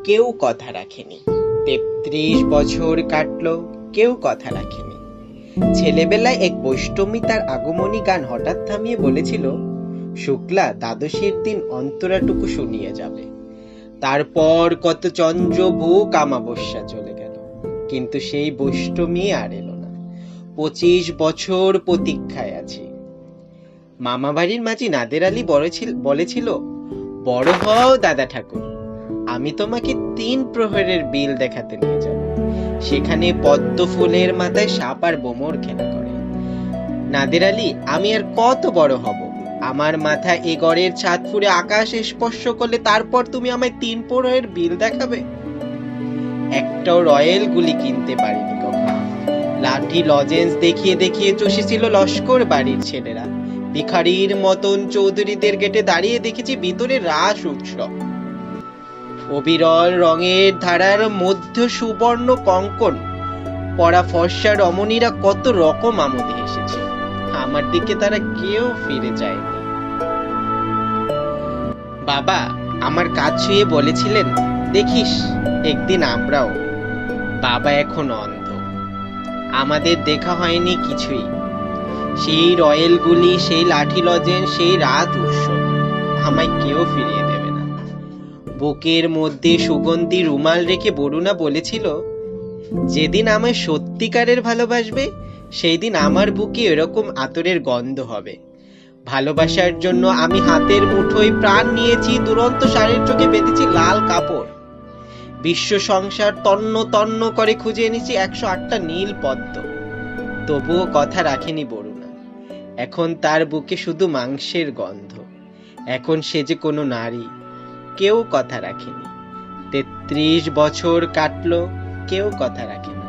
কেউ কথা রাখেনি। ৩৩ বছর কাটলো, কেউ কথা রাখেনি। ছেলেবেলায় এক বৈষ্ণবী তার আগমনী গান হঠাৎ থামিয়ে বলেছিল, শুক্লা দ্বাদশীর দিন অন্তরাটুকু শুনিয়ে যাবে। তারপর কত চন্দ্র ভূক অমাবস্যা চলে গেল, কিন্তু সেই বৈষ্ণবী আর এলো না। ২৫ বছর প্রতীক্ষায় আছি। মামা বাড়ির মাঝি নাদের আলী বলেছিল, বড় হও দাদা ঠাকুর, আমি তোমাকে ৩ প্রহরের বিল দেখাতে নিয়ে যাব। সেখানে পদ্ম ফুলের মাথায় সাপ আর বোমর খেলা করে। নাদের আলী, আমি আর কত বড় হব? আমার মাথা এ ঘরের ছাদ ফুঁড়ে আকাশে স্পর্শ করলে তারপর তুমি আমায় ৩ প্রহরের বিল দেখাবে? একটাও রয়েল গুলি কিনতে পারিনি কখনো। লাঠি লজেন্স দেখিয়ে দেখিয়ে চষেছিল লস্কর বাড়ির ছেলেরা। ভিখারির মতন চৌধুরীদের গেটে দাঁড়িয়ে দেখেছি ভিতরে রাস উৎসব। অবিরল রঙের ধারার মধ্যে সুবর্ণ কঙ্কন পরা ফর্সা রমণীরা কত রকম আমোদে এসেছে। আমার দিকে তারা কেউ ফিরে যায়নি। বাবা আমার কাজ ছুঁয়ে বলেছিলেন, দেখিস একদিন আমরাও। বাবা এখন অন্ধ, আমাদের দেখা হয়নি কিছুই। সেই রয়েল গুলি, সেই লাঠি লজেন, সেই রাত উৎসব আমায় কেউ ফিরিয়ে দেবে না। বুকের মধ্যে সুগন্ধি রুমাল রেখে বরুণা বলেছিল, যেদিন আমায় সত্যিকারের ভালোবাসবে সেই দিন আমার বুকে এরকম আতরের গন্ধ হবে। ভালোবাসার জন্য আমি হাতের মুঠোয় প্রাণ নিয়েছি, দুরন্ত ষাঁড়ের চোখে বেঁধেছি লাল কাপড়। বিশ্ব সংসার তন্ন তন্ন করে খুঁজে এনেছি ১০৮টা নীল পদ্ম। তবুও কথা রাখেনি বরুণা। এখন তার বুকে শুধু মাংসের গন্ধ। এখন সে যে কোনো নারী। কেউ কথা রাখেনি। ৩৩ বছর কাটলো, কেউ কথা রাখেনি।